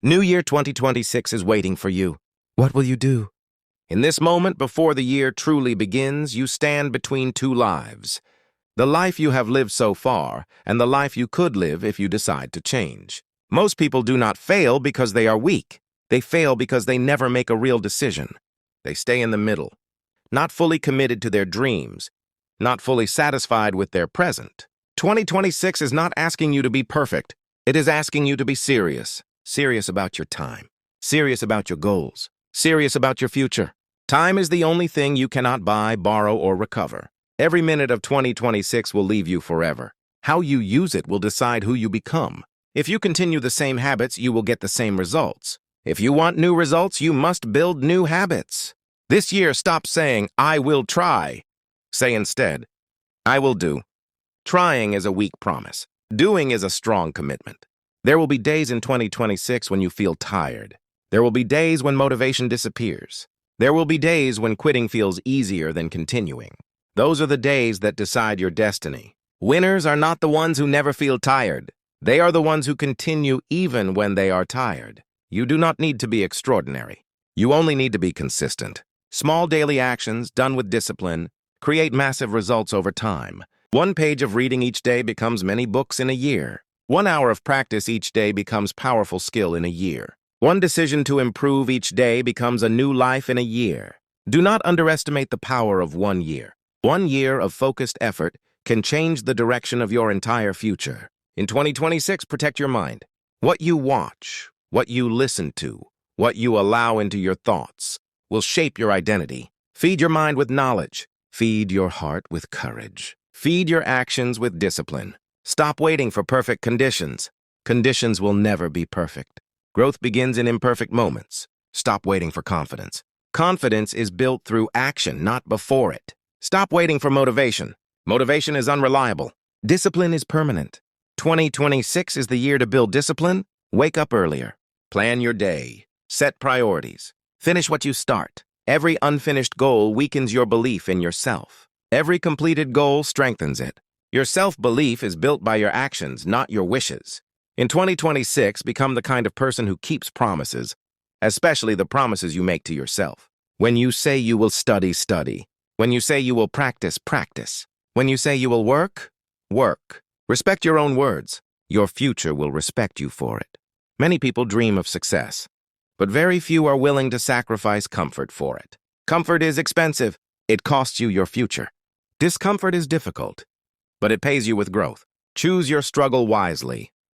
New Year 2026 is waiting for you. What will you do? In this moment before the year truly begins, you stand between two lives. The life you have lived so far, and the life you could live if you decide to change. Most people do not fail because they are weak. They fail because they never make a real decision. They stay in the middle, not fully committed to their dreams, not fully satisfied with their present. 2026 is not asking you to be perfect. It is asking you to be serious. Serious about your time. Serious about your goals. Serious about your future. Time is the only thing you cannot buy, borrow, or recover. Every minute of 2026 will leave you forever. How you use it will decide who you become. If you continue the same habits, you will get the same results. If you want new results, you must build new habits. This year, stop saying, "I will try." Say instead, "I will do." Trying is a weak promise. Doing is a strong commitment. There will be days in 2026 when you feel tired. There will be days when motivation disappears. There will be days when quitting feels easier than continuing. Those are the days that decide your destiny. Winners are not the ones who never feel tired. They are the ones who continue even when they are tired. You do not need to be extraordinary. You only need to be consistent. Small daily actions done with discipline create massive results over time. One page of reading each day becomes many books in a year. 1 hour of practice each day becomes powerful skill in a year. One decision to improve each day becomes a new life in a year. Do not underestimate the power of 1 year. 1 year of focused effort can change the direction of your entire future. In 2026, protect your mind. What you watch, what you listen to, what you allow into your thoughts will shape your identity. Feed your mind with knowledge. Feed your heart with courage. Feed your actions with discipline. Stop waiting for perfect conditions. Conditions will never be perfect. Growth begins in imperfect moments. Stop waiting for confidence. Confidence is built through action, not before it. Stop waiting for motivation. Motivation is unreliable. Discipline is permanent. 2026 is the year to build discipline. Wake up earlier. Plan your day. Set priorities. Finish what you start. Every unfinished goal weakens your belief in yourself. Every completed goal strengthens it. Your self-belief is built by your actions, not your wishes. In 2026, become the kind of person who keeps promises, especially the promises you make to yourself. When you say you will study, study. When you say you will practice, practice. When you say you will work, work. Respect your own words. Your future will respect you for it. Many people dream of success, but very few are willing to sacrifice comfort for it. Comfort is expensive. It costs you your future. Discomfort is difficult, but it pays you with growth. Choose your struggle wisely.